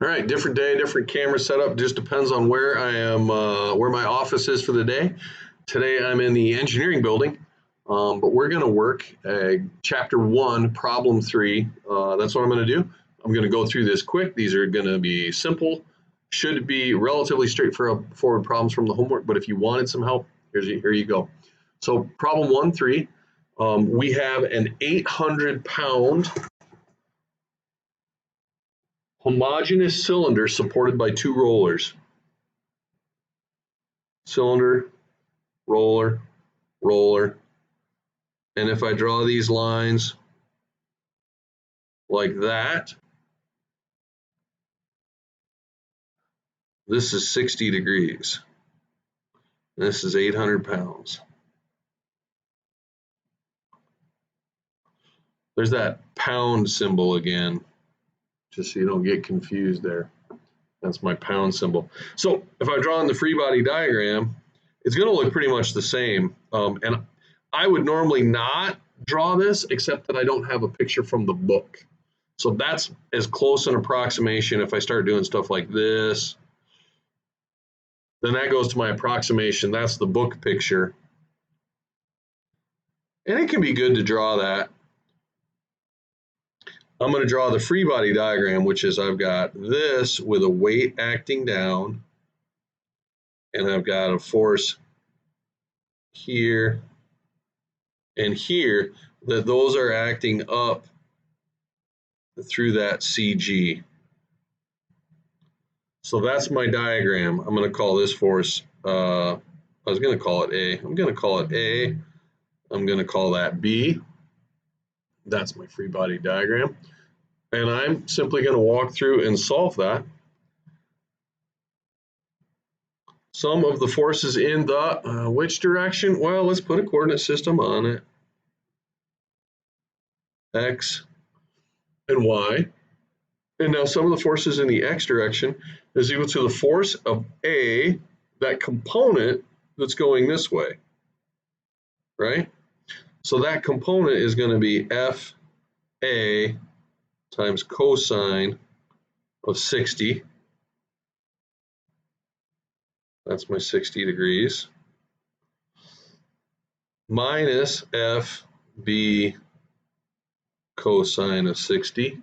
All right, different day, different camera setup. Just depends on where I am, where my office is for the day. Today I'm in the engineering building, but we're going to work chapter 1, problem 3. That's what I'm going to do. I'm going to go through this quick. These are going to be simple, should be relatively straightforward problems from the homework, but if you wanted some help, here you go. So problem 1-3, we have an 800-pound homogeneous cylinder supported by 2 rollers. Cylinder, roller, roller. And if I draw these lines like that, this is 60 degrees. This is 800 pounds. There's that pound symbol again, just so you don't get confused there. That's my pound symbol. So if I draw in the free body diagram, it's going to look pretty much the same. And I would normally not draw this, except that I don't have a picture from the book. So that's as close an approximation. If I start doing stuff like this, then that goes to my approximation. That's the book picture. And it can be good to draw that. I'm going to draw the free body diagram, which is I've got this with a weight acting down, and I've got a force here and here, that those are acting up through that CG. So that's my diagram. I'm going to call this force, I was going to call it A. I'm going to call it A. I'm going to call that B. That's my free body diagram. And I'm simply going to walk through and solve that. Sum of the forces in the which direction? Well, let's put a coordinate system on it. X and Y. And now sum of the forces in the X direction is equal to the force of A, that component that's going this way, right? So that component is going to be FA times cosine of 60. That's my 60 degrees. Minus FB cosine of 60.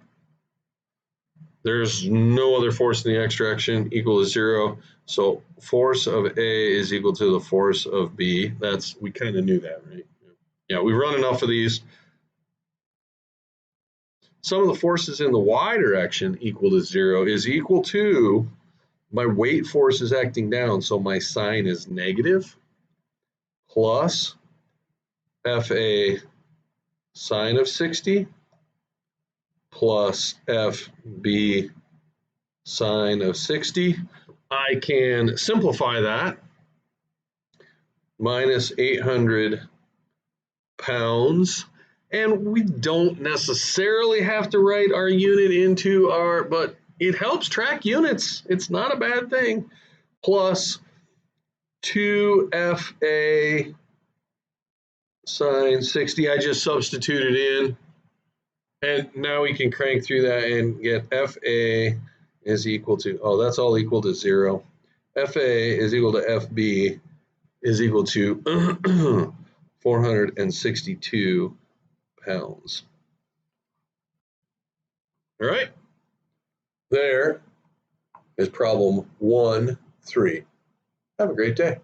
There's no other force in the X direction equal to 0. So force of A is equal to the force of B. We kind of knew that, right? Yeah, we've run enough of these. Sum of the forces in the Y direction equal to 0 is equal to my weight force is acting down, so my sign is negative, plus FA sine of 60 plus FB sine of 60. I can simplify that. Minus 800 pounds. And we don't necessarily have to write our unit into our, but it helps track units. It's not a bad thing. Plus 2FA sine 60. I just substituted in. And now we can crank through that and get FA is equal to, oh, that's all equal to 0. FA is equal to FB is equal to 462 pounds. All right, there is problem 1-3. Have a great day.